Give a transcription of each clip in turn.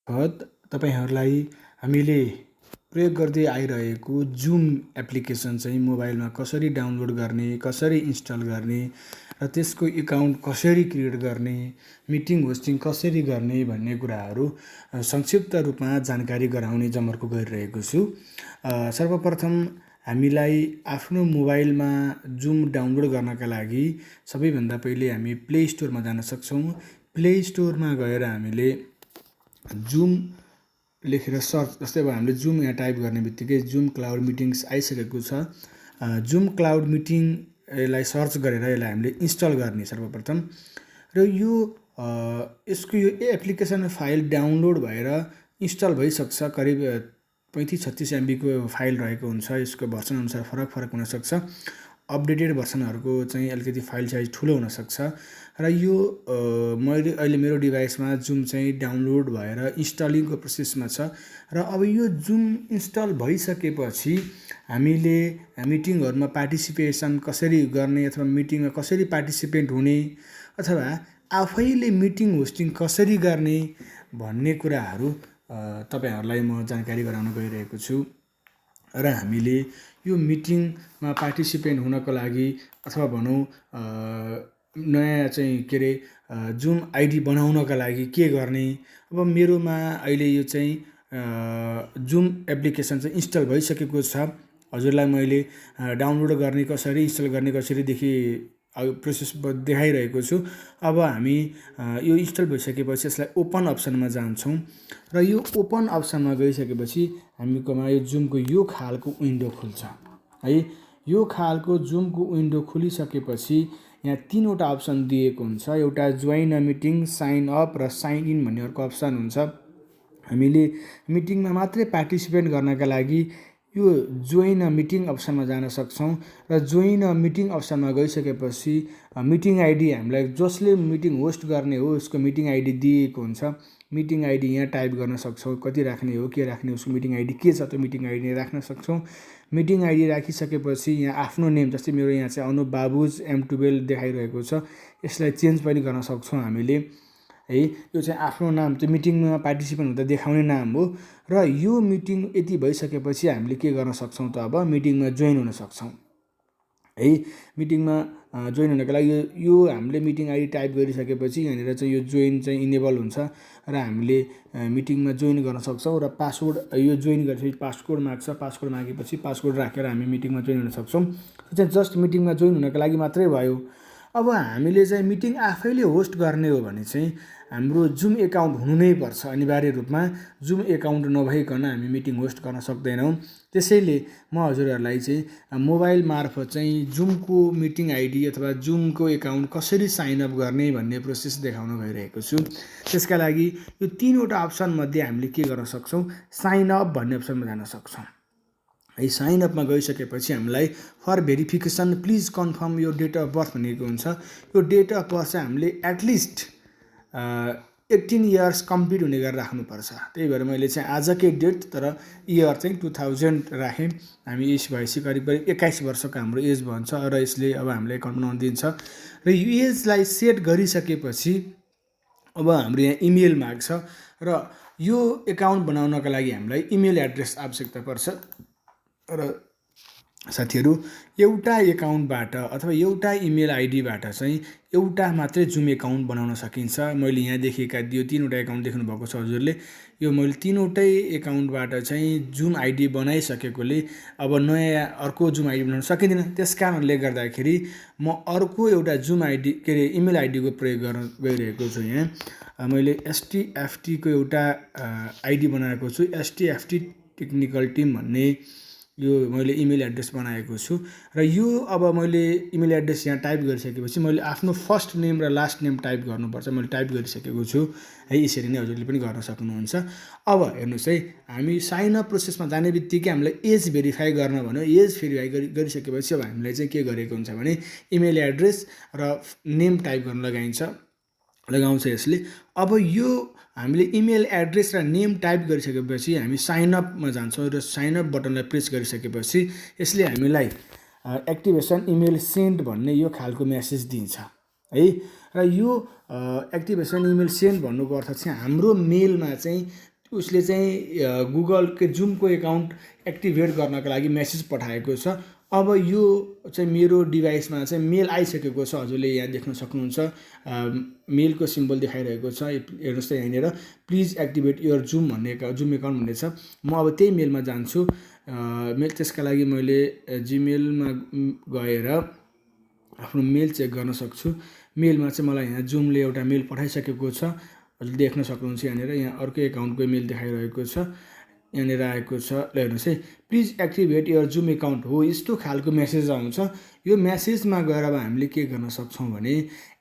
तपाईहरूलाई हामीले प्रयोग गर्दै आइरहेको जुम एप्लिकेसन चाहिँ मोबाइलमा कसरी डाउनलोड गर्ने, कसरी इन्स्टल गर्ने र त्यसको एकाउन्ट कसरी क्रिएट गर्ने, मिटिङ होस्टिङ कसरी गर्ने भन्ने कुराहरू संक्षिप्त रूपमा जानकारी गराउने जमर्को गरिरहेको छु। सर्वप्रथम हामीलाई आफ्नो मोबाइलमा जुम डाउनलोड गर्नका लागि सबैभन्दा पहिले हामी प्ले स्टोरमा जान सक्छौँ। प्ले स्टोरमा गएर हामीले जुम लेखेर सर्च, जस्तै अब हामीले जुम यहाँ टाइप गर्ने बित्तिकै जुम क्लाउड मिटिङ्स आइसकेको छ। जुम क्लाउड मिटिङलाई सर्च गरेर यसलाई हामीले इन्स्टल गर्ने सर्वप्रथम। र यसको यो एप्लिकेसन फाइल डाउनलोड भएर इन्स्टल भइसक्छ। करिब 35-36 MB को फाइल रहेको हुन्छ। यसको भर्सन अनुसार फरक हुनसक्छ। अपडेटेड भर्सनहरूको चाहिँ अलिकति फाइल साइज ठुलो हुनसक्छ। र यो मैले अहिले मेरो डिभाइसमा जुम चाहिँ डाउनलोड भएर इन्स्टलिङको प्रोसेसमा छ। र अब यो जुम इन्स्टल भइसकेपछि हामीले मिटिङहरूमा पार्टिसिपेसन कसरी गर्ने अथवा मिटिङमा कसरी पार्टिसिपेट हुने अथवा आफैले मिटिङ होस्टिङ कसरी गर्ने भन्ने कुराहरू तपाईहरूलाई म जानकारी गराउन गइरहेको छु। र हामीले यो मिटिङमा पार्टिसिपेट हुनको लागि अथवा भनौँ नयाँ चाहिँ जुम आइडी बनाउनका लागि के गर्ने। अब मेरोमा अहिले यो चाहिँ जुम एप्लिकेसन चाहिँ इन्स्टल भइसकेको छ। हजुरलाई मैले डाउनलोड गर्ने कसरी, इन्स्टल गर्ने कसरीदेखि प्रोसेस देखाइरहेको छु। अब हामी यो इन्स्टल भइसकेपछि यसलाई ओपन अप्सनमा जान्छौँ। र यो ओपन अप्सनमा गइसकेपछि हामीकोमा यो जुमको यो खालको विन्डो खुल्छ है। यो खालको जुमको विन्डो खुलिसकेपछि यहाँ 3वटा अप्सन दिएको हुन्छ। एउटा join a meeting, sign up र साइन इन भन्ने अर्को अप्सन हुन्छ। हामीले मिटिङमा मात्रै पार्टिसिपेट गर्नका लागि यो जोइन अ मिटिङ अप्सनमा जान सक्छौँ। र जोइन अ मिटिङ अप्सनमा गइसकेपछि मिटिङ आइडी हामीलाई जसले मिटिङ होस्ट गर्ने हो उसको मिटिङ आइडी दिएको हुन्छ। मिटिङ आइडी यहाँ टाइप गर्न सक्छौँ। कति राख्ने हो, के राख्ने, उसको मिटिङ आइडी के छ त्यो मिटिङ आइडी राख्न सक्छौँ। मिटिङ आइडी राखिसकेपछि यहाँ आफ्नो नेम, जस्तै मेरो यहाँ चाहिँ अनुप बाबुज M12 देखाइरहेको छ, यसलाई चेन्ज पनि गर्न सक्छौँ हामीले है। यो चाहिँ आफ्नो नाम, त्यो मिटिङमा पार्टिसिपेन्ट हुँदा देखाउने नाम हो। र यो मिटिङ यति भइसकेपछि हामीले के गर्न सक्छौँ त, अब मिटिङमा जोइन हुन सक्छौँ है। मिटिङमा जोइन हुनको लागि यो हामीले मिटिङ आइडी टाइप गरिसकेपछि यहाँनिर चाहिँ यो जोइन चाहिँ इनेबल हुन्छ र हामीले मिटिङमा जोइन गर्न सक्छौँ। र पासवर्ड, यो जोइन गरेपछि पासवर्ड माग्छ। पासवर्ड मागेपछि पासवर्ड राखेर हामी मिटिङमा जोइन हुन सक्छौँ। त्यो चाहिँ जस्ट मिटिङमा जोइन हुनको लागि मात्रै भयो। अब हामीले चाहिँ मिटिङ आफैले होस्ट गर्ने हो भने चाहिँ हाम्रो जुम एकाउन्ट हुनु नै पर्छ अनिवार्य रूपमा। जुम एकाउन्ट नभइकन हामी मिटिङ होस्ट गर्न सक्दैनौँ। त्यसैले म हजुरहरूलाई चाहिँ मोबाइल मार्फत चाहिँ जुमको मिटिङ आइडी अथवा जुमको एकाउन्ट कसरी साइन अप गर्ने भन्ने प्रोसेस देखाउन गइरहेको छु। त्यसका लागि यो 3वटा अप्सन मध्ये हामीले के गर्न सक्छौँ, साइन अप भन्ने अप्सनमा जान सक्छौँ है। साइन अपमा गइसकेपछि हामीलाई फर भेरिफिकेसन प्लिज कन्फर्म यो डेट अफ बर्थ भनेको हुन्छ। यो डेट अफ बर्थ चाहिँ हामीले एटलिस्ट 18 इयर्स कम्प्लिट हुने गरेर राख्नुपर्छ। त्यही भएर मैले चाहिँ आजकै डेट तर इयर चाहिँ 2000 राखेँ। हामी एज भएपछि करिब 21 वर्षको हाम्रो एज भन्छ र यसले अब हामीलाई एकाउन्ट बनाउन दिन्छ। र यो एजलाई सेट गरिसकेपछि अब हाम्रो यहाँ इमेल माग्छ र यो एकाउन्ट बनाउनका लागि हामीलाई इमेल एड्रेस आवश्यकता पर्छ। र साथीहरू, एउटा एकाउन्टबाट अथवा एउटा इमेल आइडीबाट चाहिँ एउटा मात्रै जुम एकाउन्ट बनाउन सकिन्छ। मैले यहाँ देखेका यो 3वटा एकाउन्ट देख्नुभएको छ हजुरले। यो मैले 3वटै एकाउन्टबाट चाहिँ जुम आइडी बनाइसकेकोले अब नयाँ अर्को जुम आइडी बनाउन सकिँदैन। त्यस कारणले गर्दाखेरि म अर्को एउटा जुम आइडी इमेल आइडीको प्रयोग गर्न गइरहेको छु। यहाँ मैले STFT को एउटा आइडी बनाएको छु। STFT टेक्निकल टिम भन्ने यो मैले इमेल एड्रेस बनाएको छु। र यो अब मैले इमेल एड्रेस यहाँ टाइप गरिसकेपछि मैले आफ्नो फर्स्ट नेम र लास्ट नेम टाइप गर्नुपर्छ। मैले टाइप गरिसकेको छु है। यसरी नै हजुरले पनि गर्न सक्नुहुन्छ। अब हेर्नुहोस् है, हामी साइन अप प्रोसेसमा जाने बित्तिकै हामीलाई एज भेरिफाई गर्न भन्यो। एज भेरिफाई गरिसकेपछि अब हामीलाई चाहिँ के गरेको हुन्छ भने इमेल एड्रेस र नेम टाइप गर्न लगाउँछ यसले। अब यो हामीले इमेल एड्रेस र नेम टाइप गरिसकेपछि हामी साइन अपमा जान्छौँ र साइन अप बटनलाई प्रेस गरिसकेपछि यसले हामीलाई एक्टिभेसन इमेल सेन्ड भन्ने यो खालको मेसेज दिन्छ है। र यो एक्टिभेसन इमेल सेन्ड भन्नुको अर्थ चाहिँ हाम्रो मेलमा चाहिँ उसले चाहिँ गुगलको जुमको एकाउन्ट एक्टिभेट गर्नको लागि मेसेज पठाएको छ। अब यो चाहिँ मेरो डिभाइसमा चाहिँ मेल आइसकेको छ, हजुरले यहाँ देख्न सक्नुहुन्छ मेलको सिम्बल देखाइरहेको छ। हेर्नुहोस् त यहाँनिर प्लिज एक्टिभेट योर जुम भन्ने जुम एकाउन्ट भन्ने छ। म अब त्यही मेलमा जान्छु। त्यसका लागि मैले जिमेलमा गएर आफ्नो मेल चेक गर्न सक्छु। मेलमा चाहिँ मलाई यहाँ जुमले एउटा मेल पठाइसकेको छ, हजुरले देख्न सक्नुहुन्छ। यहाँनिर यहाँ अर्को एकाउन्टको मेल देखाइरहेको छ, यहाँनिर आएको छ। ल हेर्नुहोस् है, please activate your zoom account हो, यस्तो खालको मेसेज आउँछ। यो मेसेजमा गएर अब हामीले के गर्न सक्छौँ भने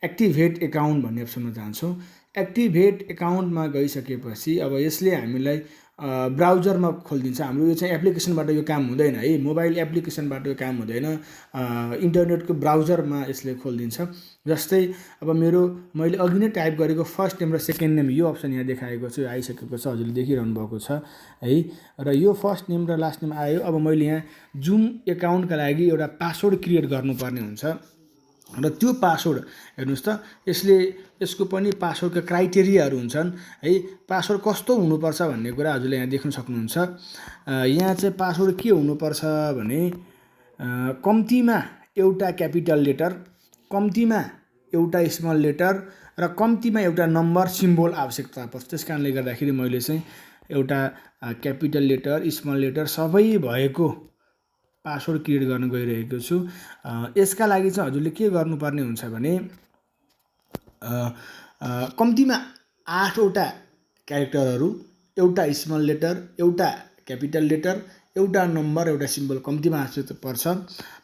एक्टिभेट एकाउन्ट भन्ने अप्सनमा जान्छौँ। एक्टिभेट एकाउन्टमा गइसकेपछि अब यसले हामीलाई ब्राउजरमा खोलिदिन्छ। हाम्रो यो चाहिँ एप्लिकेसनबाट यो काम हुँदैन है, मोबाइल एप्लिकेसनबाट यो काम हुँदैन, इन्टरनेटको ब्राउजरमा यसले खोलिदिन्छ। जस्तै अब मैले अघि नै टाइप गरेको फर्स्ट नेम र सेकेन्ड नेम यो अप्सन यहाँ देखाएको छ, आइसकेको छ, हजुरले देखिरहनु भएको छ है। र यो फर्स्ट नेम र लास्ट नेम आयो। अब मैले यहाँ जुम एकाउन्टका लागि एउटा पासवर्ड क्रिएट गर्नुपर्ने हुन्छ र त्यो पासवर्ड हेर्नुहोस् त, यसको पनि पासवर्डका क्राइटेरियाहरू हुन्छन् है। पासवर्ड कस्तो हुनुपर्छ भन्ने कुरा हजुरले यहाँ देख्न सक्नुहुन्छ। यहाँ चाहिँ पासवर्ड के हुनुपर्छ भने कम्तीमा एउटा क्यापिटल लेटर, कम्तीमा एउटा स्मल लेटर र कम्तीमा एउटा नम्बर सिम्बल आवश्यकता पर्छ। त्यस कारणले गर्दाखेरि मैले चाहिँ एउटा क्यापिटल लेटर, स्मल लेटर सबै भएको पासवर्ड क्रिएट गर्न गइरहेको छु। यसका लागि चाहिँ हजुरले के गर्नुपर्ने हुन्छ भने कम्तीमा 8वटा क्यारेक्टरहरू, एउटा स्मल लेटर, एउटा क्यापिटल लेटर, एउटा नम्बर, एउटा सिम्बल कम्तीमा आवश्यकता पर्छ।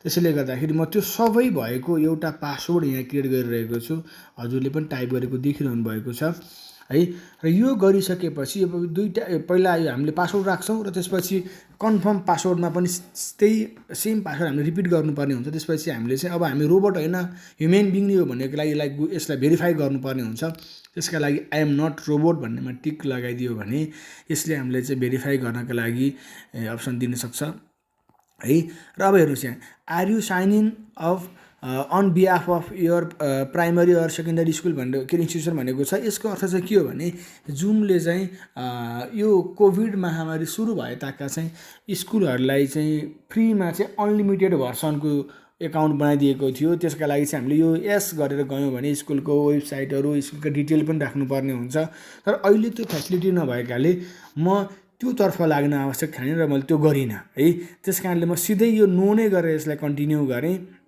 त्यसैले गर्दाखेरि म त्यो सबै भएको एउटा पासवर्ड यहाँ क्रिएट गरिरहेको छु, हजुरले पनि टाइप गरेको देखिरहनु भएको छ है। र यो गरिसकेपछि अब पहिला हामीले पासवर्ड राख्छौँ र त्यसपछि कन्फर्म पासवर्डमा पनि त्यही सेम पासवर्ड हामीले रिपिट गर्नुपर्ने हुन्छ। त्यसपछि हामीले चाहिँ अब हामी रोबोट होइन, ह्युमन बिङ नै हो भन्नेको लागि यसलाई भेरिफाई गर्नुपर्ने हुन्छ। त्यसका लागि आई एम नट रोबोट भन्नेमा टिक लगाइदियो भने यसले हामीले चाहिँ भेरिफाई गर्नको लागि अप्सन दिन सक्छ है। र अब हेर्नुहोस् यहाँ, are you sign in of on behalf of your primary or secondary school भनेर के इन्स्टिट्युसन भनेको छ। यसको अर्थ चाहिँ के हो भने जुमले चाहिँ यो कोभिड महामारी सुरु भए ताका चाहिँ स्कुलहरूलाई चाहिँ फ्रीमा चाहिँ अनलिमिटेड भर्सनको एकाउन्ट बनाइदिएको थियो। त्यसका लागि चाहिँ हामीले यो यस गरेर गयौँ भने स्कुलको वेबसाइटहरू, स्कुलको डिटेल पनि राख्नुपर्ने हुन्छ। तर अहिले त्यो फेसिलिटी नभएकाले म त्योतर्फ लाग्न आवश्यक छैन र मैले त्यो गरिनँ है। त्यस कारणले म सिधै यो नो नै गरेर यसलाई कन्टिन्यू गरेँ।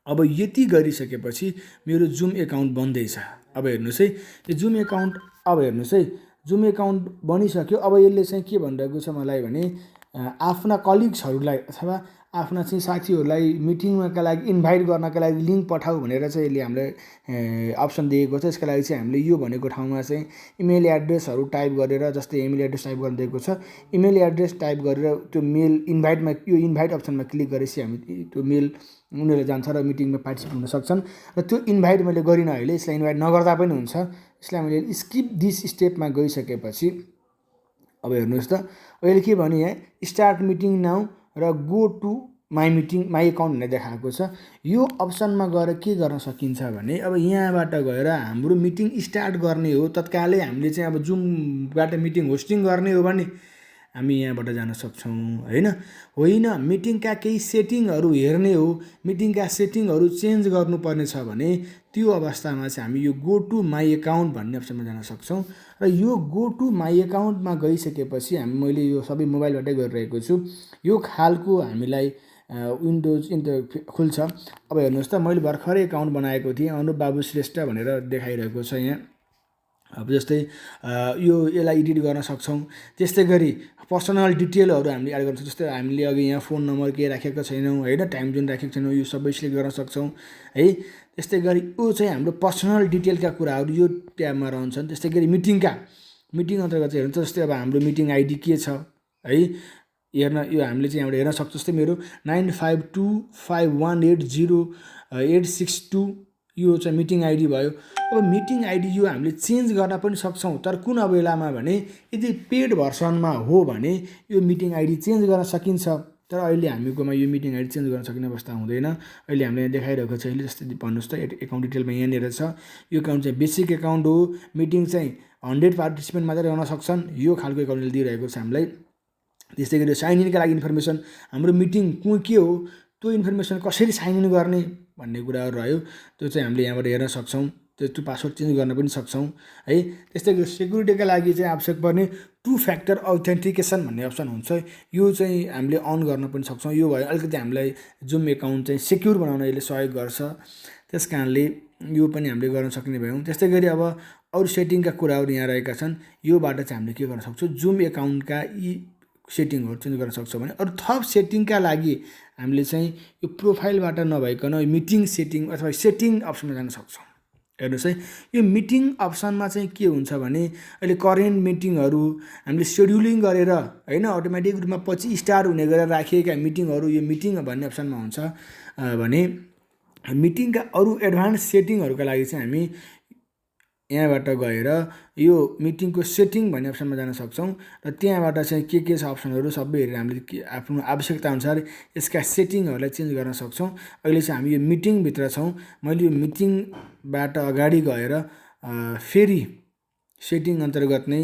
अब यति गरिसकेपछि मेरो जुम एकाउन्ट बन्दैछ। अब हेर्नुहोस् है, यो जुम एकाउन्ट, अब हेर्नुहोस् है, जुम एकाउन्ट बनिसक्यो। अब यसले चाहिँ के भनिरहेको छ मलाई भने आफ्ना कलिग्सहरूलाई अथवा आफ्ना चाहिँ साथीहरूलाई मिटिङका लागि इन्भाइट गर्नका लागि लिङ्क पठाऊ भनेर चाहिँ यसले हामीलाई अप्सन दिएको छ। यसका लागि चाहिँ हामीले यो भनेको ठाउँमा चाहिँ इमेल एड्रेसहरू टाइप गरेर, जस्तै इमेल एड्रेस टाइप गर्न दिएको छ, इमेल एड्रेस टाइप गरेर त्यो मेल इन्भाइटमा, यो इन्भाइट अप्सनमा क्लिक गरेपछि हामी त्यो मेल उनीहरूले जान्छ र मिटिङमा पार्टिसिपेट हुन सक्छन्। र त्यो इन्भाइट मैले गरिनँ अहिले, यसलाई इन्भाइट नगर्दा पनि हुन्छ। यसलाई मैले स्किप दिस स्टेपमा गइसकेपछि अब हेर्नुहोस् त, अहिले के भने यहाँ स्टार्ट मिटिङ नाउ र गो टु माई एकाउन्ट भनेर देखाएको छ। यो अप्सनमा गएर के गर्न सकिन्छ भने अब यहाँबाट गएर हाम्रो मिटिङ स्टार्ट गर्ने हो, तत्कालै हामीले चाहिँ अब जुमबाट मिटिङ होस्टिङ गर्ने हो भने हामी यहाँबाट जान सक्छौँ होइन मिटिङका केही सेटिङहरू हेर्ने हो, मिटिङका सेटिङहरू चेन्ज गर्नुपर्ने छ भने त्यो अवस्थामा चाहिँ हामी यो गो टु माई एकाउन्ट भन्ने अप्सनमा जान सक्छौँ। र यो गो टु माई एकाउन्टमा गइसकेपछि मैले यो सबै मोबाइलबाटै गरिरहेको छु। यो खालको हामीलाई विन्डोज खुल्छ। अब हेर्नुहोस् त, मैले भर्खरै एकाउन्ट बनाएको थिएँ, अनुप बाबु श्रेष्ठ भनेर देखाइरहेको छ यहाँ। अब जस्तै यसलाई एडिट गर्न सक्छौँ। त्यस्तै गरी पर्सनल डिटेलहरू हामीले एड गर्न सक्छौँ। जस्तै हामीले अघि यहाँ फोन नम्बर केही राखेको छैनौँ होइन, टाइम जोन राखेको छैनौँ, यो सबै सिलेक्ट गर्न सक्छौँ है। त्यस्तै गरी यो चाहिँ हाम्रो पर्सनल डिटेलका कुराहरू यो ट्याबमा रहन्छन्। त्यस्तै गरी मिटिङ अन्तर्गत चाहिँ हेर्नु, जस्तै अब हाम्रो मिटिङ आइडी के छ है, यो हामीले चाहिँ यहाँबाट हेर्न सक्छौँ। जस्तै मेरो 9525180862 यो चाहिँ मिटिङ आइडी भयो। अब मिटिङ आइडी यो हामीले चेन्ज गर्न पनि सक्छौँ, तर कुन बेलामा भने यदि पेड भर्सनमा हो भने यो मिटिङ आइडी चेन्ज गर्न सकिन्छ। तर अहिले हामीकोमा यो मिटिङ आइडी चेन्ज गर्न सकिने अवस्था हुँदैन। अहिले हामीले यहाँ देखाइरहेको छ। अहिले जस्तै भन्नुहोस् त, एकाउन्ट डिटेलमा यहाँनिर छ। यो एकाउन्ट चाहिँ बेसिक एकाउन्ट हो, मिटिङ चाहिँ 100 पार्टिसिपेन्ट मात्रै रहन सक्छन्, यो खालको एकाउन्टले दिइरहेको छ हामीलाई। त्यस्तै गरी साइन इनका लागि इन्फर्मेसन, हाम्रो मिटिङ के हो त्यो इन्फर्मेसन कसरी साइन इन गर्ने भन्ने कुराहरू रह्यो, त्यो चाहिँ हामीले यहाँबाट हेर्न सक्छौँ। त्यो पासवर्ड चेन्ज गर्न पनि सक्छौँ है। त्यस्तै गरी सेक्युरिटीका लागि चाहिँ आवश्यक पर्ने 2 फ्याक्टर अथेन्टिकेसन भन्ने अप्सन हुन्छ, यो चाहिँ हामीले अन गर्न पनि सक्छौँ। यो भयो अलिकति हामीलाई जुम एकाउन्ट चाहिँ सेक्युर बनाउन यसले सहयोग गर्छ, त्यस कारणले यो पनि हामीले गर्न सक्ने भयौँ। त्यस्तै गरी अब अरू सेटिङका कुराहरू यहाँ रहेका छन्, योबाट चाहिँ हामीले के गर्न सक्छौँ, जुम एकाउन्टका यी सेटिङहरू चेन्ज गर्न सक्छौँ भने अरू थप सेटिङका लागि हामीले चाहिँ यो प्रोफाइलबाट नभइकन मिटिङ सेटिङ अथवा सेटिङ अप्सनमा जान सक्छौँ। हेर्नुहोस् है, यो मिटिङ अप्सनमा चाहिँ के हुन्छ भने अहिले करेन्ट मिटिङहरू हामीले सेड्युलिङ गरेर होइन अटोमेटिक रूपमा पछि स्टार्ट हुने गरेर राखिएका मिटिङहरू यो मिटिङ भन्ने अप्सनमा हुन्छ भने मिटिङका अरू एडभान्स सेटिङहरूका लागि चाहिँ हामी यहाँबाट गएर यो मिटिङको सेटिङ भन्ने अप्सनमा जान सक्छौँ र त्यहाँबाट चाहिँ के छ अप्सनहरू सबै हेरेर हामीले आफ्नो आवश्यकता अनुसार यसका सेटिङहरूलाई चेन्ज गर्न सक्छौँ। अहिले चाहिँ हामी यो मिटिङभित्र छौँ, मैले यो मिटिङबाट अगाडि गएर फेरि सेटिङ अन्तर्गत नै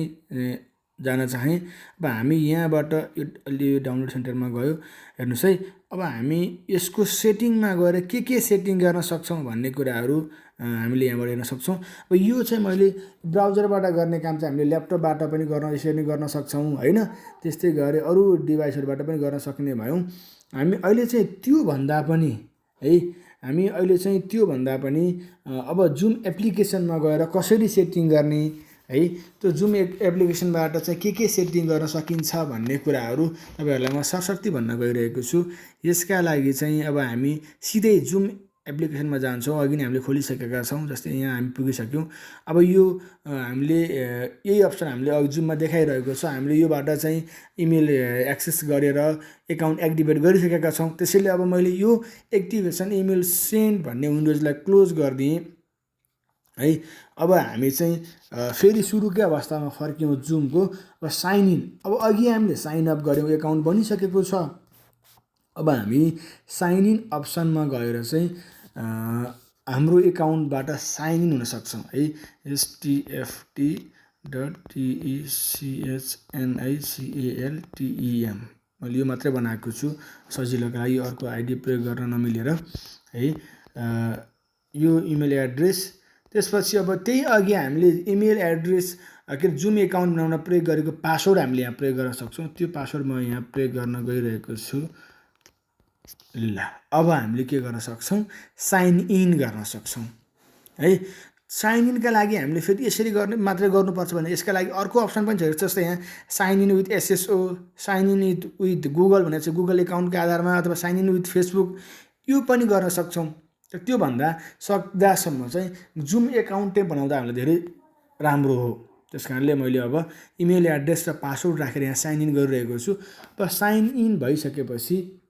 जान चाहेँ। अब हामी यहाँबाट यो डाउनलोड सेन्टरमा गयो, हेर्नुहोस् है, अब हामी यसको सेटिङमा गएर के सेटिङ गर्न सक्छौँ भन्ने कुराहरू हामीले यहाँबाट हेर्न सक्छौँ। अब यो चाहिँ मैले ब्राउजरबाट गर्ने काम चाहिँ हामीले ल्यापटपबाट पनि यसरी नै गर्न सक्छौँ होइन। त्यस्तै गरी अरू डिभाइसहरूबाट पनि गर्न सक्ने भयौँ। हामी अहिले चाहिँ त्योभन्दा पनि है, हामी अहिले चाहिँ त्योभन्दा पनि अब जुम एप्लिकेसनमा गएर कसरी सेटिङ गर्ने है, त्यो जुम एप्लिकेसनबाट चाहिँ के सेटिङ गर्न सकिन्छ भन्ने कुराहरू तपाईँहरूलाई म सरसर्ती भन्न गइरहेको छु। यसका लागि चाहिँ अब हामी सिधै जुम एप्लिकेसनमा जान्छौँ, अघि नै हामीले खोलिसकेका छौँ, जस्तै यहाँ हामी पुगिसक्यौँ। अब यो हामीले यही अप्सन हामीले अघि जुममा देखाइरहेको छ, हामीले योबाट चाहिँ इमेल एक्सेस गरेर एकाउन्ट एक्टिभेट गरिसकेका छौँ। त्यसैले अब मैले यो एक्टिभेसन इमेल सेन्ड भन्ने विन्डोजलाई क्लोज गरिदिएँ है। अब हामी चाहिँ फेरि सुरुकै अवस्थामा फर्क्यौँ जुमको। अब साइन इन, अब अघि हामीले साइन अप गऱ्यौँ, एकाउन्ट बनिसकेको छ। अब हामी साइन इन अप्सनमा गएर चाहिँ हाम्रो एकाउन्टबाट साइन इन हुन सक्छौँ है। stft.technICALTEM मैले यो मात्रै बनाएको छु सजिलोको लागि, अर्को आइडी प्रयोग गर्न नमिलेर है। यो इमेल एड्रेस, त्यसपछि अब त्यही अघि हामीले इमेल एड्रेस के जुम एकाउन्ट बनाउन प्रयोग गरेको पासवर्ड हामीले यहाँ प्रयोग गर्न सक्छौँ। त्यो पासवर्ड म यहाँ प्रयोग गर्न गइरहेको छु। ल अब हामीले के गर्न सक्छौँ, साइन इन गर्न सक्छौँ है। साइन इनका लागि हामीले फेरि यसरी गर्ने मात्रै गर्नुपर्छ भने यसका लागि अर्को अप्सन पनि छ, जस्तै यहाँ sign in with SSO, sign in with Google भनेर चाहिँ गुगल एकाउन्टको आधारमा, अथवा साइन इन विथ फेसबुक, यो पनि गर्न सक्छौँ। तर त्योभन्दा सक्दासम्म चाहिँ जुम एकाउन्टै बनाउँदा हामीलाई धेरै राम्रो हो। त्यस कारणले मैले अब इमेल एड्रेस र पासवर्ड राखेर यहाँ साइन इन गरिरहेको छु। अब साइन इन भइसकेपछि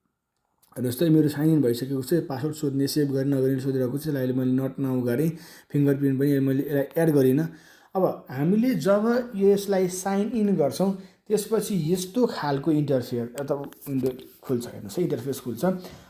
हेर्नुहोस् त, मेरो साइन इन भइसकेको छ। पासवर्ड सोध्ने, सेभ गर्ने नगर्ने सोधिरहेको छ। अहिले मैले नट नाउ गरेँ, फिङ्गरप्रिन्ट पनि मैले यसलाई एड गरिनँ। अब हामीले जब यसलाई साइन इन गर्छौँ त्यसपछि यस्तो खालको इन्टरफेस अथवा विन्डो खुल्छ, हेर्नुहोस् है, इन्टरफेस खुल्छ।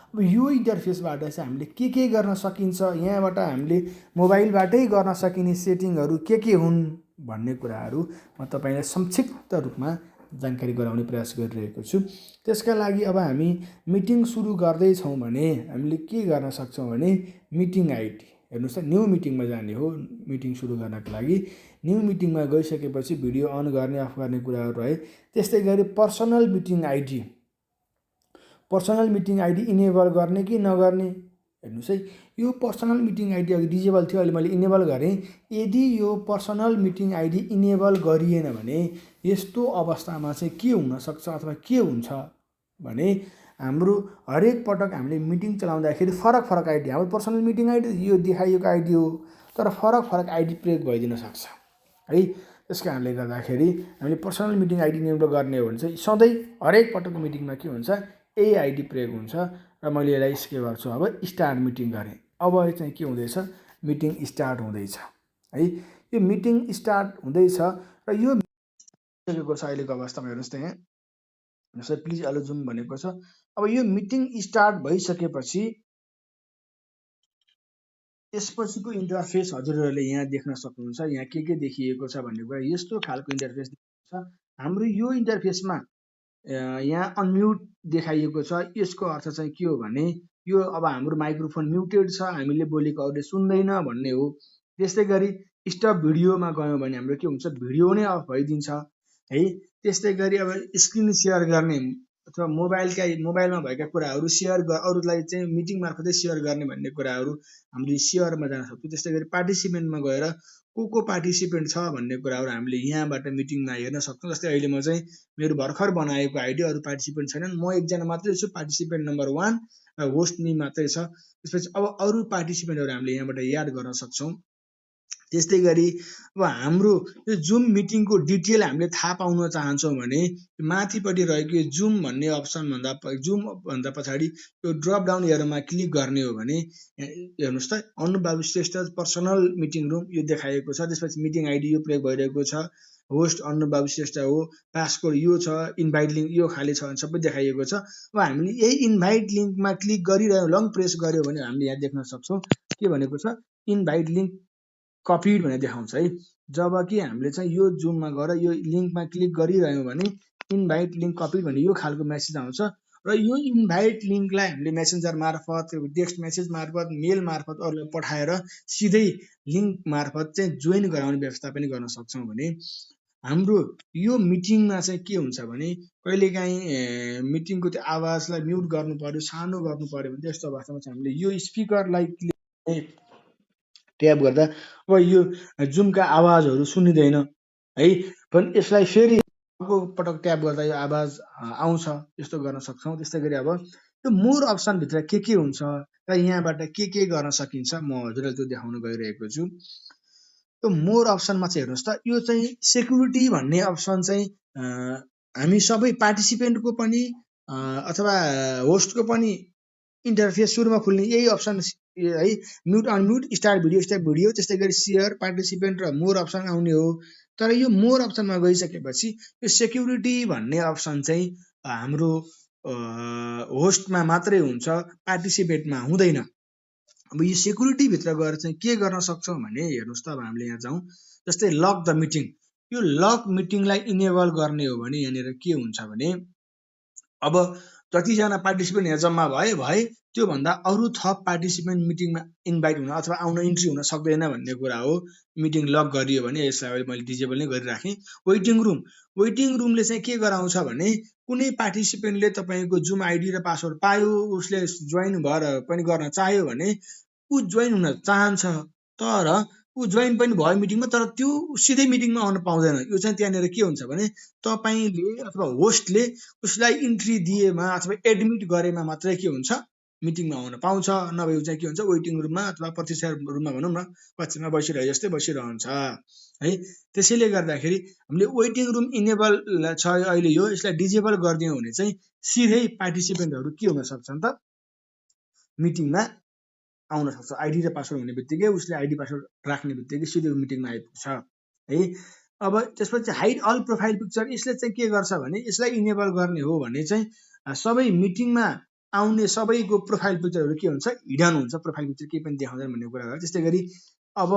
अब यो इन्टरफेसबाट चाहिँ हामीले के गर्न सकिन्छ, यहाँबाट हामीले मोबाइलबाटै गर्न सकिने सेटिङहरू के हुन् भन्ने कुराहरू म तपाईँलाई संक्षिप्त रूपमा जानकारी गराउने प्रयास गरिरहेको छु। त्यसका लागि अब हामी मिटिङ सुरु गर्दैछौँ भने हामीले के गर्न सक्छौँ भने मिटिङ आइडी, हेर्नुहोस् त, न्यू मिटिङमा जाने हो। मिटिङ सुरु गर्नको लागि न्यू मिटिङमा गइसकेपछि भिडियो अन गर्ने अफ गर्ने कुराहरू रहे। त्यस्तै गरी पर्सनल मिटिङ आइडी इनेबल गर्ने कि नगर्ने, हेर्नुहोस् है। यो पर्सनल मिटिङ आइडी अघि डिजेबल थियो, अहिले मैले इनेबल गरेँ। यदि यो पर्सनल मिटिङ आइडी इनेबल गरिएन भने यस्तो अवस्थामा चाहिँ के हुनसक्छ अथवा के हुन्छ भने हाम्रो हरेक पटक हामीले मिटिङ चलाउँदाखेरि फरक आइडी, हाम्रो पर्सनल मिटिङ आइडी यो देखाइएको आइडी हो, तर फरक आइडी प्रयोग भइदिन सक्छ है। त्यस कारणले गर्दाखेरि हामीले पर्सनल मिटिङ आइडी इनेबल गर्ने हो भने चाहिँ सधैँ हरेक पटकको मिटिङमा के हुन्छ, यही आइडी प्रयोग हुन्छ। र मैले यसलाई के गर्छु, अब स्टार्ट मिटिङ गरेँ। अब चाहिँ के हुँदैछ, मिटिङ स्टार्ट हुँदैछ है। यो मिटिङ स्टार्ट हुँदैछ र यो सकेको छ अहिलेको अवस्थामा। हेर्नुहोस् त, यहाँ जस्तै प्लिज अलो जुम भनेको छ। अब यो मिटिङ स्टार्ट भइसकेपछि यसपछिको इन्टरफेस हजुरहरूले यहाँ देख्न सक्नुहुन्छ। यहाँ के देखिएको छ भन्ने कुरा यस्तो खालको इन्टरफेस छ। हाम्रो यो इन्टरफेसमा यहाँ अनम्युट देखाइएको छ। यसको अर्थ चाहिँ के हो भने यो अब हाम्रो माइक्रोफोन म्युटेड छ, हामीले बोलेको अरूले सुन्दैन भन्ने हो। त्यस्तै गरी स्टप भिडियोमा गयौँ भने हाम्रो के हुन्छ, भिडियो नै अफ भइदिन्छ है। त्यस्तै गरी अब स्क्रिन सेयर गर्ने अथवा मोबाइलमा भएका कुराहरू सेयर अरूलाई चाहिँ मिटिङ मार्फतै सेयर गर्ने भन्ने कुराहरू हामीले सेयरमा जान सक्छौँ। त्यस्तै गरी पार्टिसिपेन्टमा गएर को पार्टिसिपेन्ट छ भन्ने कुराहरू हामीले यहाँबाट मिटिङमा हेर्न सक्छौँ। जस्तै अहिले म चाहिँ मेरो भर्खर बनाएको आइडी, अरू पार्टिसिपेन्ट छैनन्, म एकजना मात्रै छु, पार्टिसिपेन्ट नम्बर 1 र होस्ट मी मात्रै छ। त्यसपछि अब अरू पार्टिसिपेन्टहरू हामीले यहाँबाट याद गर्न सक्छौँ। त्यस्तै गरी अब हाम्रो यो जुम मिटिङको डिटेल हामीले थाहा पाउन चाहन्छौँ भने माथिपट्टि रहेको यो जुम भन्ने जुमभन्दा पछाडि यो ड्रप डाउन एरोमा क्लिक गर्ने हो भने हेर्नुहोस् त, अनुबाबु श्रेष्ठ पर्सनल मिटिङ रुम यो देखाइएको छ। त्यसपछि मिटिङ आइडी यो प्रयोग भइरहेको छ, होस्ट अनुबाबु श्रेष्ठ हो, पासकोड यो छ, इन्भाइट लिङ्क यो खाली छ भने सबै देखाइएको छ। अब हामीले यही इन्भाइट लिङ्कमा क्लिक गरिरह्यौँ, लङ प्रेस गर्यो भने हामीले यहाँ देख्न सक्छौँ के भनेको छ, इन्भाइट लिङ्क कपिड भनेर देखाउँछ है। जब कि हामीले चाहिँ यो जुममा गएर यो लिङ्कमा क्लिक गरिरह्यौँ भने इन्भाइट लिङ्क कपिड भन्ने यो खालको मेसेज आउँछ र यो इन्भाइट लिङ्कलाई हामीले मेसेन्जर मार्फत, टेक्स्ट मेसेज मार्फत, मेल मार्फत अरूलाई पठाएर सिधै लिङ्क मार्फत चाहिँ जोइन गराउने व्यवस्था पनि गर्न सक्छौँ। भने हाम्रो यो मिटिङमा चाहिँ के हुन्छ भने कहिलेकाहीँ मिटिङको त्यो आवाजलाई म्युट गर्नु पर्यो, सानो गर्नु पर्यो भने त्यस्तो अवस्थामा चाहिँ हामीले यो स्पिकरलाई ट्याप गर्दा अब यो जुमका आवाजहरू सुनिँदैन है, पनि यसलाई फेरि अर्को पटक ट्याप गर्दा यो आवाज आउँछ, यस्तो गर्न सक्छौँ। त्यस्तै गरी अब यो मोर अप्सनभित्र के हुन्छ र यहाँबाट के गर्न सकिन्छ म हजुरलाई त्यो देखाउन गइरहेको छु। यो मोर अप्सनमा चाहिँ हेर्नुहोस् त, यो चाहिँ सेक्युरिटी भन्ने अप्सन चाहिँ हामी सबै पार्टिसिपेन्टको पनि अथवा होस्टको पनि इन्टरफेस सुरुमा खुल्ने यही अप्सन है, म्युट अनम्युट, स्टार्ट भिडियो, त्यस्तै गरी सेयर, पार्टिसिपेन्ट र मोर अप्सन आउने हो। तर यो मोर अप्सनमा गइसकेपछि यो सेक्युरिटी भन्ने अप्सन चाहिँ हाम्रो होस्टमा मात्रै हुन्छ, पार्टिसिपेन्टमा हुँदैन। अब यो सेक्युरिटी भित्र गएर चाहिँ के गर्न सक्छौँ भने हेर्नुहोस् त, अब हामीले यहाँ जाउँ, जस्तै लक द मिटिङ, यो लक मिटिङलाई इनेबल गर्ने हो भने यहाँनिर के हुन्छ भने अब जतिजना पार्टिसिपेन्ट यहाँ जम्मा भए त्योभन्दा अरू थप पार्टिसिपेन्ट मिटिङमा इन्भाइट हुन अथवा आउन इन्ट्री हुन सक्दैन भन्ने कुरा हो। मिटिङ लक गरियो भने यसलाई अहिले मैले डिजेबल नै गरिराखेँ। वेटिङ रुमले चाहिँ के गराउँछ भने कुनै पार्टिसिपेन्टले तपाईँको जुम आइडी र पासवर्ड पायो, उसले जोइन भएर पनि गर्न चाह्यो भने ऊ जोइन हुन चाहन्छ, तर ऊ जोइन पनि भयो मिटिङमा, तर त्यो सिधै मिटिङमा आउन पाउँदैन। यो चाहिँ त्यहाँनिर के हुन्छ भने तपाईँले अथवा होस्टले उसलाई इन्ट्री दिएमा अथवा एडमिट गरेमा मात्रै के हुन्छ, मिटिङमा आउन पाउँछ, नभए चाहिँ के हुन्छ, वेटिङ रुममा अथवा प्रतीक्षा रुममा भनौँ न, कक्षामा बसिरहे जस्तै बसिरहन्छ है। त्यसैले गर्दाखेरि हामीले वेटिङ रुम इनेबल छ अहिले, यसलाई डिजेबल गरिदियौँ भने चाहिँ सिधै पार्टिसिपेन्टहरू के हुन सक्छन् त, मिटिङमा आउन सक्छ। आइडी र पासवर्ड हुने बित्तिकै उसले आइडी पासवर्ड राख्ने बित्तिकै सिधै मिटिङमा आइपुग्छ है। अब त्यसपछि हाइड अल प्रोफाइल पिक्चर, यसले चाहिँ के गर्छ भने यसलाई इनेबल गर्ने हो भने चाहिँ सबै मिटिङमा आउने सबैको प्रोफाइल पिक्चरहरू के हुन्छ, हिडन हुन्छ, प्रोफाइल पिक्चर केही पनि देखाउँदैन भन्ने कुरा हो। त्यस्तै गरी अब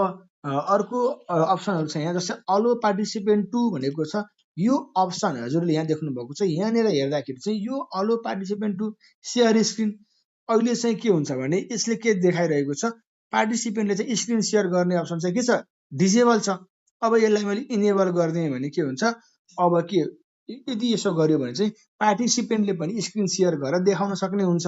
अर्को अप्सनहरू छ यहाँ, जस्तै अलो पार्टिसिपेन्ट टु भनेको छ। यो अप्सन हजुरले यहाँ देख्नु भएको छ, यहाँनिर हेर्दाखेरि चाहिँ यो अलो पार्टिसिपेन्ट टु सेयर स्क्रिन, अहिले चाहिँ के हुन्छ भने यसले के देखाइरहेको छ, पार्टिसिपेन्टले चाहिँ स्क्रिन सेयर गर्ने अप्सन चाहिँ के छ, डिजेबल छ। अब यसलाई मैले इनेबल गरिदिएँ भने के हुन्छ, अब के यदि यसो गर्यो भने चाहिँ पार्टिसिपेन्टले पनि स्क्रिन सेयर गरेर देखाउन सक्ने हुन्छ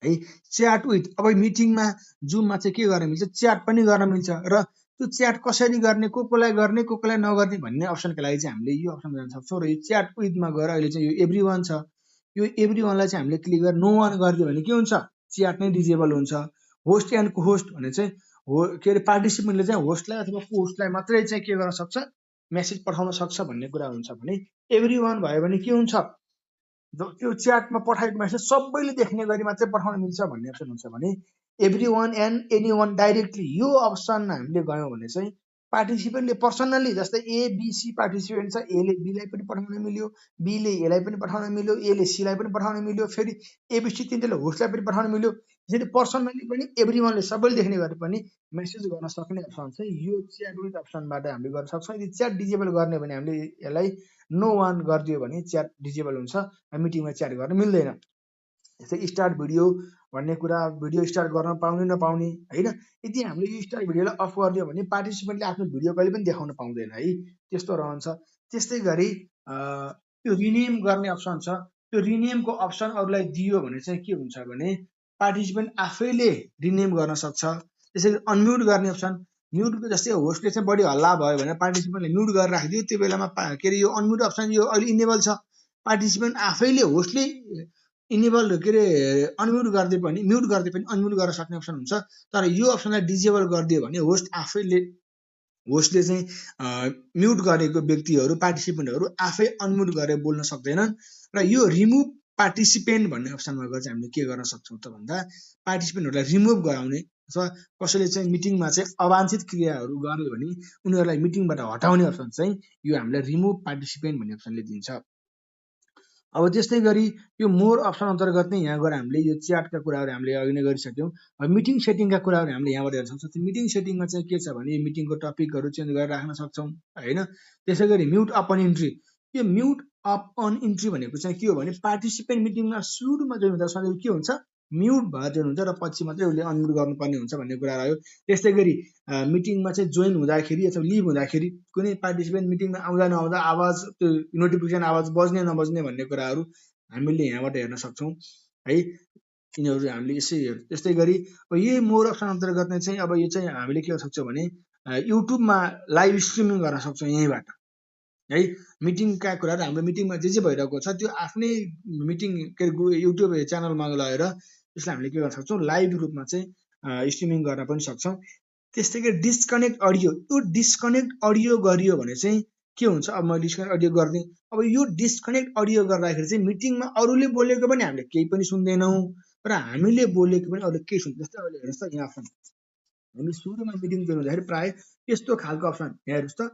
है। च्याट विथ, अब मिटिङमा जुममा चाहिँ के गर्न मिल्छ, च्याट पनि गर्न मिल्छ, र त्यो च्याट कसरी गर्ने, कोलाई गर्ने कोलाई नगर्ने भन्ने अप्सनको लागि चाहिँ हामीले यो अप्सन जान सक्छौँ। र यो च्याट विथमा गएर अहिले चाहिँ यो एभ्री वान छ, यो एभ्री वानलाई चाहिँ हामीले क्लिक गरेर नो वान गरिदियो भने के हुन्छ, च्याट नै डिजेबल हुन्छ। होस्ट एन्ड को होस्ट भने चाहिँ के अरे पार्टिसिपेन्टले चाहिँ होस्टलाई अथवा को होस्टलाई मात्रै चाहिँ के गर्न सक्छ, मेसेज पठाउन सक्छ भन्ने कुरा हुन्छ। भने एभ्री वान भयो भने के हुन्छ, त्यो च्याटमा पठाएको मेसेज सबैले देख्ने गरी मात्रै पठाउन मिल्छ भन्ने अप्सन हुन्छ। भने every one and any one directly, यो अप्सनमा हामीले गयौँ भने चाहिँ पार्टिसिपेन्टले पर्सनल्ली, जस्तै एबिसी पार्टिसिपेन्ट छ, एले बीलाई पनि पठाउन मिल्यो, बीले एलाई पनि पठाउन मिल्यो, एले सीलाई पनि पठाउन मिल्यो, फेरि एबिसी तिनले होस्टलाई पनि पठाउन मिल्यो। यसरी पर्सनली पनि एभ्री सबैले देख्ने गरी पनि मेसेज गर्न सक्ने अप्सन चाहिँ यो च्याट विथ अप्सनबाट हामीले गर्न सक्छौँ। यदि च्याट डिजेबल गर्ने भने हामीले यसलाई नो वान गरिदियो भने च्याट डिजेबल हुन्छ, मिटिङमा च्याट गर्न मिल्दैन। जस्तै स्टार्ट भिडियो भन्ने कुरा, भिडियो स्टार्ट गर्न पाउने नपाउने होइन। यदि हामीले यो स्टार्ट भिडियोलाई अफ गरिदियो भने पार्टिसिपेन्टले आफ्नो भिडियो कहिले पनि देखाउन पाउँदैन है, त्यस्तो रहन्छ। त्यस्तै गरी त्यो रिनेम गर्ने अप्सन छ, त्यो रिनेमको अप्सन अरूलाई दियो भने चाहिँ के हुन्छ भने पार्टिसिपेन्ट आफैले रिनेम गर्न सक्छ। त्यसरी अनम्युट गर्ने अप्सन, म्युट जस्तै होस्टले चाहिँ बढी हल्ला भयो भने पार्टिसिपेन्टले म्युट गरेर राखिदियो, त्यो बेलामा के अरे यो अनम्युट अप्सन यो अहिले इनेबल छ। पार्टिसिपेन्ट आफैले होस्टले इनेबल के अरे अनम्युट गर्दै पनि म्युट गर्दै पनि अनम्युट गर्न सक्ने अप्सन हुन्छ। तर यो अप्सनलाई डिजेबल गरिदियो भने होस्टले चाहिँ म्युट गरेको व्यक्तिहरू पार्टिसिपेन्टहरू आफै अनम्युट गरेर बोल्न सक्दैनन्। र यो रिमुभ पार्टिसिपेन्ट भन्ने अप्सनमा गएर चाहिँ हामीले के गर्न सक्छौँ त भन्दा पार्टिसिपेन्टहरूलाई रिमुभ गराउने अथवा कसैले चाहिँ मिटिङमा चाहिँ अवांछित क्रियाहरू गर्यो भने उनीहरूलाई मिटिङबाट हटाउने अप्सन चाहिँ यो हामीलाई रिमुभ पार्टिसिपेन्ट भन्ने अप्सनले दिन्छ। अब त्यस्तै गरी यो मोर अप्सन अन्तर्गत नै यहाँ गएर हामीले यो च्याटका कुराहरू हामीले अघि नै गरिसक्यौँ। मिटिङ सेटिङका कुराहरू हामीले यहाँबाट हेर्न सक्छौँ। मिटिङ सेटिङमा चाहिँ के छ भने मिटिङको टपिकहरू चेन्ज गरेर राख्न सक्छौँ होइन। त्यसै गरी म्युट अपन इन्ट्री, यो म्युट अप अन इन्ट्री भनेको चाहिँ के हो भने पार्टिसिपेन्ट मिटिङमा सुरुमा जोइन हुँदा सधैँ के हुन्छ म्युट भएर जोइन हुन्छ र पछि मात्रै उसले अनम्युट गर्नुपर्ने हुन्छ भन्ने कुरा रह्यो। त्यस्तै गरी मिटिङमा चाहिँ जोइन हुँदाखेरि अथवा लिभ हुँदाखेरि कुनै पार्टिसिपेन्ट मिटिङमा आउँदा नआउँदा आवाज त्यो नोटिफिकेसन आवाज बज्ने नबज्ने भन्ने कुराहरू हामीले यहाँबाट हेर्न सक्छौँ है। यिनीहरू हामीले यसै हेर्छौँ। त्यस्तै गरी यही मोर अप्सन अन्तर्गत नै चाहिँ अब यो चाहिँ हामीले के गर्न सक्छौँ भने युट्युबमा लाइभ स्ट्रिमिङ गर्न सक्छौँ यहीँबाट है। मिटिङका कुराहरू हाम्रो मिटिङमा जे भइरहेको छ त्यो आफ्नै मिटिङ के अरे युट्युब च्यानलमा लगेर त्यसलाई हामीले के गर्न सक्छौँ लाइभ रूपमा चाहिँ स्ट्रिमिङ गर्न पनि सक्छौँ। त्यस्तै गरी डिस्कनेक्ट अडियो, यो डिस्कनेक्ट अडियो गरियो भने चाहिँ के हुन्छ, अब मैले डिस्कनेक्ट अडियो गरिदिएँ, अब यो डिस्कनेक्ट अडियो गर्दाखेरि चाहिँ मिटिङमा अरूले बोलेको पनि हामीले केही पनि सुन्दैनौँ र हामीले बोलेको पनि अरूले केही सुन्दैन। जस्तै अहिले हेर्नुहोस् त यहाँ अप्सन, हामी सुरुमा मिटिङ जोइन हुँदाखेरि प्रायः यस्तो खालको अप्सन यहाँ हेर्नुहोस् त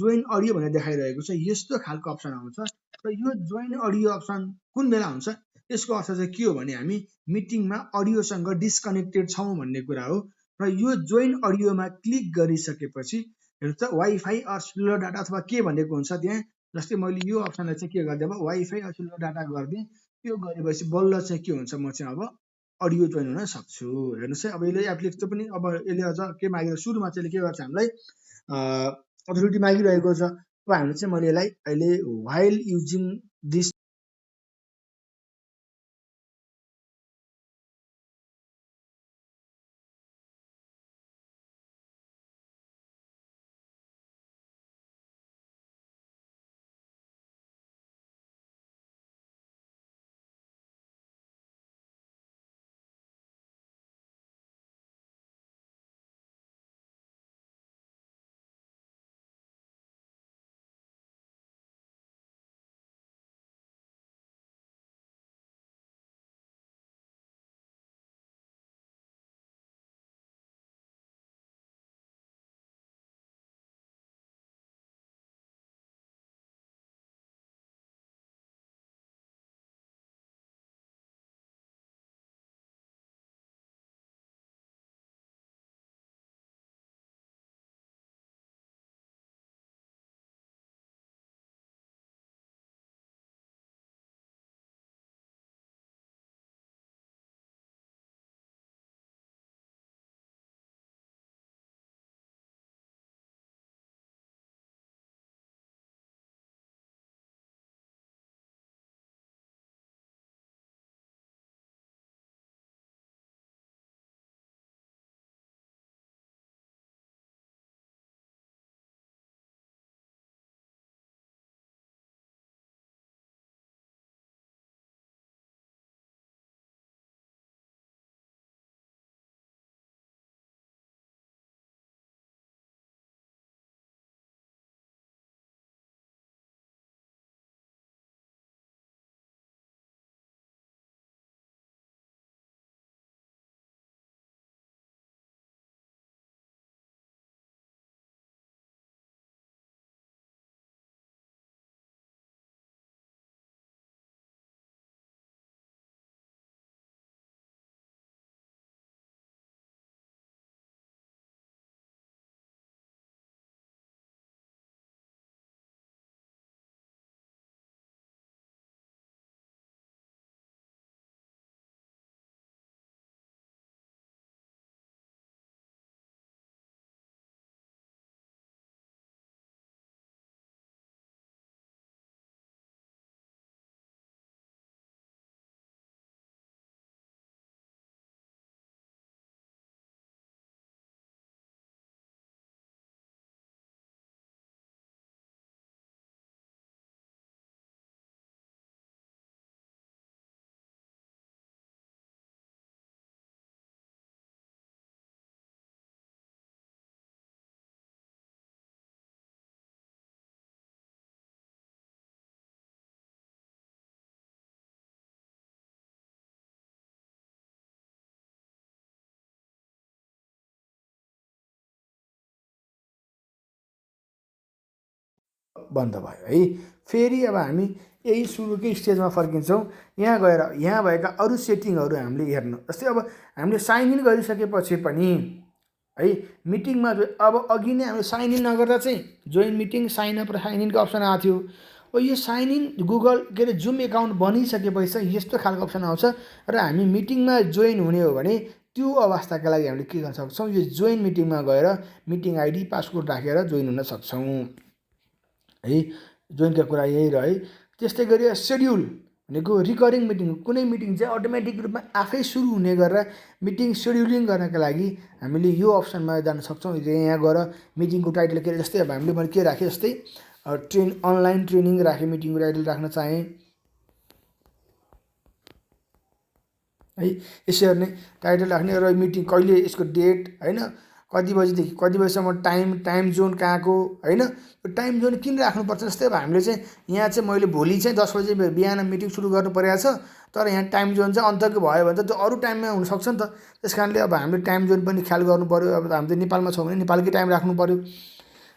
जोइन अडियो भनेर देखाइरहेको छ, यस्तो खालको अप्सन आउँछ। र यो जोइन अडियो अप्सन कुन बेला हुन्छ, यसको अर्थ चाहिँ के हो भने हामी मिटिङमा अडियोसँग डिस्कनेक्टेड छौँ भन्ने कुरा हो। र यो जोइन अडियोमा क्लिक गरिसकेपछि हेर्नुहोस् त वाइफाई अर सेलुलर डाटा अथवा के भनेको हुन्छ त्यहाँ। जस्तै मैले यो अप्सनलाई चाहिँ के गरिदिएँ अब वाइफाई अर सेलुलर डाटा गरिदिएँ, त्यो गरेपछि बल्ल चाहिँ के हुन्छ म चाहिँ अब अडियो जोइन हुन सक्छु। हेर्नुहोस् है, अब यसले एप्लिकेसन पनि अब यसले अझ के मागिरहेको सुरुमा चाहिँ के गर्छ हामीलाई अथोरिटी मागिरहेको छ। अब हामीले चाहिँ मैले यसलाई अहिले व्हाइल युजिङ दिस बन्द भयो है। फेरि अब हामी यही सुरुकै स्टेजमा फर्किन्छौँ। यहाँ गएर यहाँ भएका अरू सेटिङहरू हामीले हेर्नु, जस्तै अब हामीले साइन इन गरिसकेपछि पनि है मिटिङमा अब अघि नै हामीले साइन इन नगर्दा चाहिँ जोइन मिटिङ साइन अप र साइन इनको अप्सन आएको थियो। अब यो साइन इन गुगल के अरे जुम एकाउन्ट बनिसकेपछि चाहिँ यस्तो खालको अप्सन आउँछ र हामी मिटिङमा जोइन हुने हो भने त्यो अवस्थाका लागि हामीले के गर्न सक्छौँ, यो जोइन मिटिङमा गएर मिटिङ आइडी पासवर्ड राखेर जोइन हुन सक्छौँ है। जोइनका कुरा यही रहे। त्यस्तै गरी सेड्युल भनेको रिकरिङ मिटिङ, कुनै मिटिङ चाहिँ अटोमेटिक रूपमा आफै सुरु हुने गरेर मिटिङ सेड्युलिङ गर्नका लागि हामीले यो अप्सनमा जान सक्छौँ। यहाँ गएर मिटिङको टाइटल के, जस्तै अब हामीले मैले के राखेँ, जस्तै अनलाइन ट्रेनिङ राखेँ, मिटिङको टाइटल राख्न चाहेँ है। यसरी नै टाइटल राख्ने र मिटिङ कहिले, यसको डेट होइन, कति बजीदेखि कति बजीसम्म, टाइम जोन कहाँको होइन। यो टाइम जोन किन राख्नुपर्छ, जस्तै अब हामीले चाहिँ यहाँ चाहिँ मैले भोलि चाहिँ 10 बजी बिहान मिटिङ सुरु गर्नु परेको छ, तर यहाँ टाइम जोन चाहिँ अन्तको भयो भने त त्यो अरू टाइममा हुनसक्छ नि त। त्यस कारणले अब हामीले टाइम जोन पनि ख्याल गर्नु पऱ्यो। अब हामी त नेपालमा छौँ भने नेपालकै टाइम राख्नु पऱ्यो।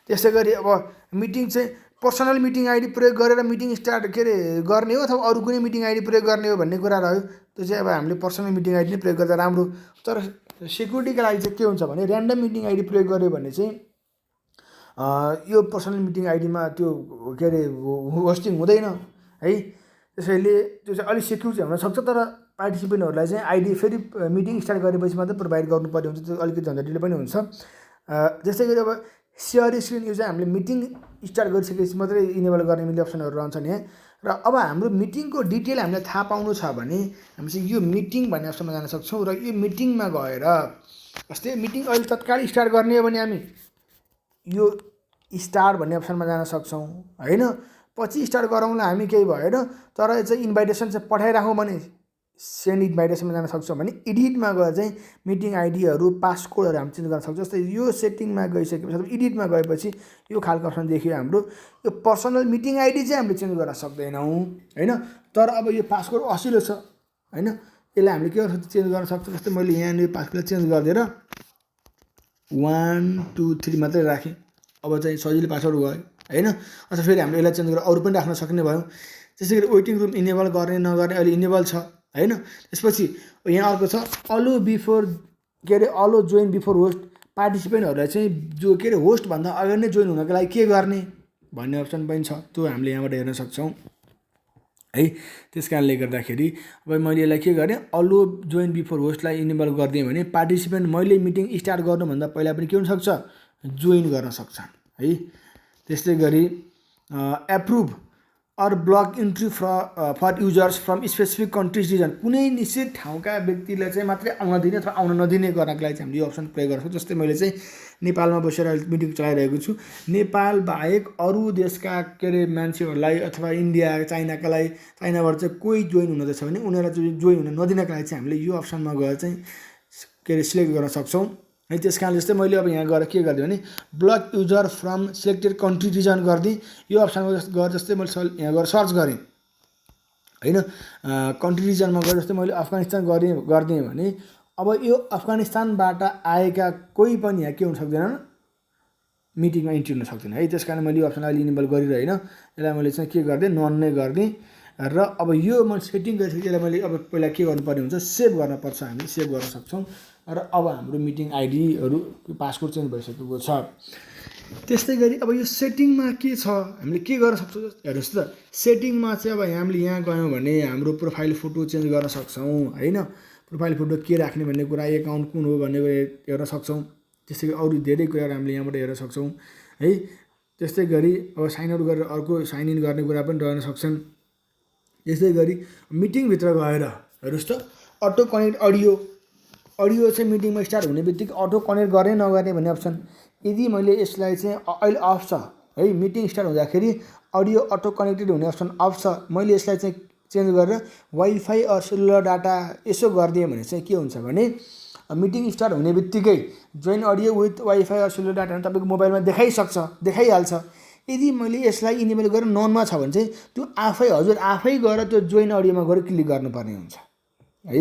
त्यसै गरी अब मिटिङ चाहिँ पर्सनल मिटिङ आइडी प्रयोग गरेर मिटिङ स्टार्ट के अरे गर्ने हो अथवा अरू कुनै मिटिङ आइडी प्रयोग गर्ने हो भन्ने कुरा रह्यो। त्यो चाहिँ अब हामीले पर्सनल मिटिङ आइडी नै प्रयोग गर्दा राम्रो। तर सेक्युरिटीका लागि चाहिँ के हुन्छ भने ऱ्यान्डम मिटिङ आइडी प्रयोग गर्यो भने चाहिँ यो पर्सनल मिटिङ आइडीमा त्यो के अरे होस्टिङ हुँदैन है। त्यसैले त्यो चाहिँ अलिक सेक्युर चाहिँ हुनसक्छ, तर पार्टिसिपेन्टहरूलाई चाहिँ आइडी फेरि मिटिङ स्टार्ट गरेपछि मात्रै प्रोभाइड गर्नुपर्ने हुन्छ, त्यो अलिकति झन्झटिलो पनि हुन्छ। त्यस्तै गरी अब सेयर स्क्रिन यो चाहिँ हामीले मिटिङ स्टार्ट गरिसकेपछि मात्रै इनेबल गर्ने मिल्ने अप्सनहरू रहन्छन् यहाँ। र अब हाम्रो मिटिङको डिटेल हामीलाई थाहा पाउनु छ भने हामी चाहिँ यो मिटिङ भन्ने अप्सनमा जान सक्छौँ र यो मिटिङमा गएर जस्तै मिटिङ अहिले तत्काल स्टार्ट गर्ने हो भने हामी यो स्टार्ट भन्ने अप्सनमा जान सक्छौँ होइन। पछि स्टार्ट गरौँला हामी, केही भएन। तर चाहिँ इन्भाइटेसन चाहिँ पठाइराखौँ भने सेन्ड इन्भाइटेसनमा जान सक्छौँ भने एडिटमा गएर चाहिँ मिटिङ आइडीहरू पासकोडहरू हामी चेन्ज गर्न सक्छौँ। जस्तै यो सेटिङमा गइसकेपछि अथवा एडिटमा गएपछि यो खालको अप्सन देखियो हाम्रो। यो पर्सनल मिटिङ आइडी चाहिँ हामीले चेन्ज गर्न सक्दैनौँ होइन। तर अब यो पासकोड असिलो छ होइन, यसलाई हामीले के गर्न चेन्ज गर्न सक्छौँ। जस्तै मैले यहाँ पासकोड चेन्ज गरिदिएर 1 2 3 मात्रै राखेँ, अब चाहिँ सजिलो पासवर्ड भयो होइन। अथवा फेरि हामीले यसलाई चेन्ज गरेर अरू पनि राख्न सक्ने भयौँ। त्यसै गरी वेटिङ रुम इनेबल गर्ने नगर्ने अहिले इनेबल छ होइन। त्यसपछि यहाँ अर्को छ अलो बिफोर के अरे अलो जोइन बिफोर होस्ट, पार्टिसिपेन्टहरूलाई चाहिँ जो के अरे होस्टभन्दा अगाडि नै जोइन हुनको लागि के गर्ने भन्ने अप्सन पनि छ, त्यो हामीले यहाँबाट हेर्न सक्छौँ है। त्यस कारणले गर्दाखेरि अब मैले यसलाई के गरेँ, अलो जोइन बिफोर होस्टलाई इनेबल गरिदिएँ भने पार्टिसिपेन्ट मैले मिटिङ स्टार्ट गर्नुभन्दा पहिला पनि के हुनसक्छ, जोइन गर्न सक्छन् है। त्यस्तै गरी approve or block entry for users from specific countries region, कुनै निश्चित ठाउँका व्यक्तिलाई चाहिँ मात्रै आउन दिने अथवा आउन नदिने गर्नको लागि चाहिँ हामीले यो अप्सन प्रयोग गर्न सक्छौँ। जस्तै मैले चाहिँ नेपालमा बसेर मिटिङ चलाइरहेको छु, नेपाल बाहेक अरू देशका के अरे मान्छेहरूलाई अथवा इन्डिया चाइनाकालाई, चाइनाबाट चाहिँ कोही जोइन हुँदैछ भने उनीहरूलाई चाहिँ जोइन हुन नदिनको लागि चाहिँ हामीले यो अप्सनमा गएर चाहिँ के अरे सिलेक्ट गर्न सक्छौँ है। त्यस कारण जस्तै मैले अब यहाँ गएर के गरिदिएँ भने block user from selected country region गरिदिएँ। यो अप्सनमा गएर जस्तै मैले यहाँ गएर सर्च गरेँ होइन, कन्ट्री रिजनमा गएर जस्तै मैले अफगानिस्तान गरिदिएँ भने अब यो अफगानिस्तानबाट आएका कोही पनि यहाँ के हुन सक्दैनन्, मिटिङमा इन्ट्री हुन सक्दैन है। त्यस कारण मैले यो अप्सनलाई इनेबल गरिरहेँ होइन। यसलाई मैले चाहिँ के गरिदिएँ, नन नै गरिदिएँ। र अब यो मैले सेटिङ गरिसकेँ, यसलाई मैले अब पहिला के गर्नुपर्ने हुन्छ, सेभ गर्नुपर्छ। हामीले सेभ गर्न सक्छौँ र अब हाम्रो मिटिङ आइडीहरू पासवर्ड चेन्ज भइसकेको छ। त्यस्तै गरी अब यो सेटिङमा के छ, हामीले के गर्न सक्छौँ हेर्नुहोस् त। सेटिङमा चाहिँ अब हामीले यहाँ गयौँ भने हाम्रो प्रोफाइल फोटो चेन्ज गर्न सक्छौँ होइन। प्रोफाइल फोटो के राख्ने भन्ने कुरा, एकाउन्ट कुन हो भन्ने हेर्न सक्छौँ। त्यस्तै गरी अरू धेरै कुराहरू हामीले यहाँबाट हेर्न सक्छौँ है। त्यस्तै गरी अब साइन आउट गरेर अर्को साइन इन गर्ने कुरा पनि रहन सक्छन्। त्यस्तै गरी मिटिङभित्र गएर हेर्नुहोस् त, अटो कनेक्ट अडियो चाहिँ मिटिङमा स्टार्ट हुने बित्तिकै अटो कनेक्ट गर्ने नगर्ने भन्ने अप्सन, यदि मैले यसलाई चाहिँ अहिले अफ छ है, मिटिङ स्टार्ट हुँदाखेरि अडियो अटो कनेक्टेड हुने अप्सन अफ छ, मैले यसलाई चाहिँ चेन्ज गरेर वाइफाई अर सेलुलर डाटा यसो गरिदिएँ भने चाहिँ के हुन्छ भने मिटिङ स्टार्ट हुने बित्तिकै join audio with wifi or cellular data तपाईँको मोबाइलमा देखाइहाल्छ। यदि मैले यसलाई इनेबल गरेर ननमा छ भने चाहिँ त्यो हजुर आफै गएर त्यो जोइन अडियोमा गएर क्लिक गर्नुपर्ने हुन्छ है।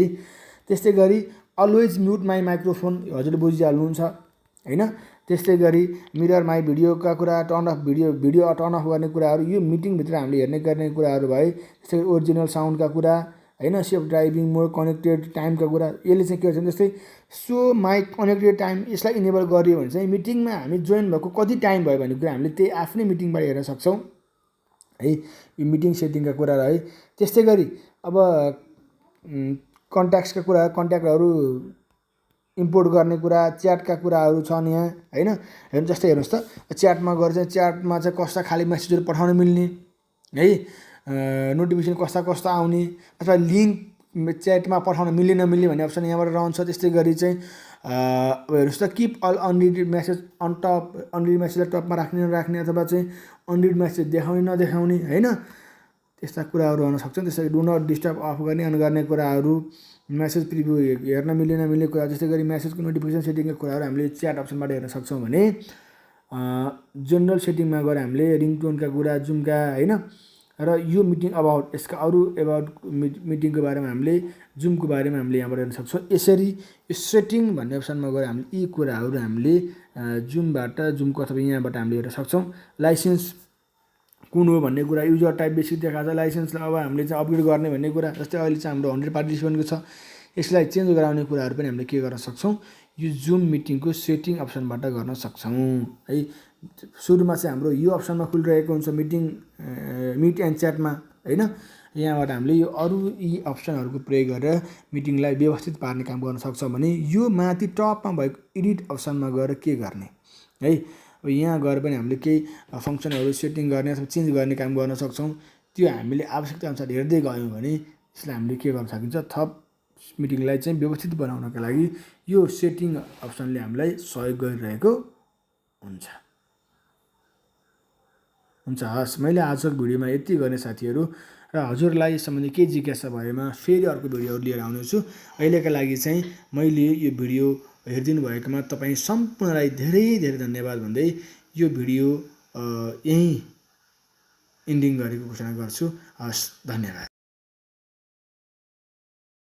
त्यस्तै गरी अलवेज म्युट माई माइक्रोफोन, हजुरले बुझिहाल्नुहुन्छ होइन। त्यस्तै गरी मिरर माई भिडियोका कुरा, turn of video turn of गर्ने कुराहरू यो मिटिङभित्र हामीले हेर्ने गर्ने कुराहरू भए। त्यस्तै ओरिजिनल साउन्डका कुरा होइन, सेफ ड्राइभिङ मोड, कनेक्टेड टाइमका कुरा। यसले चाहिँ के गर्छ भने जस्तै सो माई कनेक्टेड टाइम, यसलाई इनेबल गरियो भने चाहिँ मिटिङमा हामी जोइन भएको कति टाइम भयो भन्ने कुरा हामीले त्यही आफ्नै मिटिङबाट हेर्न सक्छौँ है। यो मिटिङ सेटिङका कुरा रह्यो। त्यस्तै गरी अब कन्ट्याक्ट्सका कुरा, कन्ट्याक्टहरू इम्पोर्ट गर्ने कुरा, च्याटका कुराहरू छन् यहाँ होइन। हेर्नु जस्तै हेर्नुहोस् त, च्याटमा गएर चाहिँ च्याटमा चाहिँ कस्ता खाले मेसेजहरू पठाउन मिल्ने है, नोटिफिकेसन कस्ता कस्ता आउने, अथवा लिङ्क च्याटमा पठाउन मिल्ने नमिल्ने भन्ने अप्सन यहाँबाट रहन्छ। त्यस्तै गरी चाहिँ अब हेर्नुहोस् त, keep all unread message on top, unread मेसेजलाई टपमा राख्ने नराख्ने, अथवा चाहिँ अनरिड मेसेज देखाउने नदेखाउने होइन, त्यस्ता कुराहरू हुन सक्छन्। त्यसै डु नट डिस्टर्ब अफ गर्ने अन गर्ने कुराहरू, मेसेज प्रिभ्यू हेर्न मिल्ने नमिल्ने कुरा, जस्तै गरी मेसेजको नोटिफिकेसन सेटिङका कुराहरू हामीले च्याट अप्सनबाट हेर्न सक्छौँ भने जेनरल सेटिङमा गएर हामीले रिङटोनका कुरा, जुमका होइन, र यो मिटिङ अबाउट, यसका अरू एबाउट मिटिङको बारेमा हामीले, जुमको बारेमा हामीले यहाँबाट हेर्न सक्छौँ। यसरी यो सेटिङ भन्ने अप्सनमा गएर हामीले यी कुराहरू हामीले जुमको अथवा यहाँबाट हामीले हेर्न सक्छौँ। लाइसेन्स कुन हो भन्ने कुरा, युजर टाइप बेसिक देखाएको छ, लाइसेन्सलाई अब हामीले चाहिँ अपग्रेड गर्ने भन्ने कुरा। जस्तै अहिले चाहिँ हाम्रो 100 पार्टिसिपेन्टको छ, यसलाई चेन्ज गराउने कुराहरू पनि हामीले के गर्न सक्छौँ, यो जुम मिटिङको सेटिङ अप्सनबाट गर्न सक्छौँ है। सुरुमा चाहिँ हाम्रो यो अप्सनमा खुलिरहेको हुन्छ मिट एन्ड च्याटमा होइन। यहाँबाट हामीले यो अरू यी अप्सनहरूको प्रयोग गरेर मिटिङलाई व्यवस्थित पार्ने काम गर्न सक्छौँ भने यो माथि टपमा भएको एडिट अप्सनमा गएर के गर्ने है। अब यहाँ गएर पनि हामीले केही फङ्सनहरू सेटिङ गर्ने अथवा चेन्ज गर्ने काम गर्न सक्छौँ। त्यो हामीले आवश्यकता अनुसार हेर्दै गयौँ भने यसलाई हामीले के गर्न सकिन्छ, थप मिटिङलाई चाहिँ व्यवस्थित बनाउनका लागि यो सेटिङ अप्सनले हामीलाई सहयोग गरिरहेको हुन्छ। हस्, मैले आजको भिडियोमा यति गर्ने साथीहरू, र हजुरलाई सम्बन्धी केही जिज्ञासा भएमा फेरि अर्को भिडियोहरू लिएर आउनेछु। अहिलेका लागि चाहिँ मैले यो भिडियो हेरिदिनु भएकोमा तपाईँ सम्पूर्णलाई धेरै धेरै धन्यवाद भन्दै यो भिडियो यहीँ इन्डिङ गरेको घोषणा गर्छु। हस्, धन्यवाद।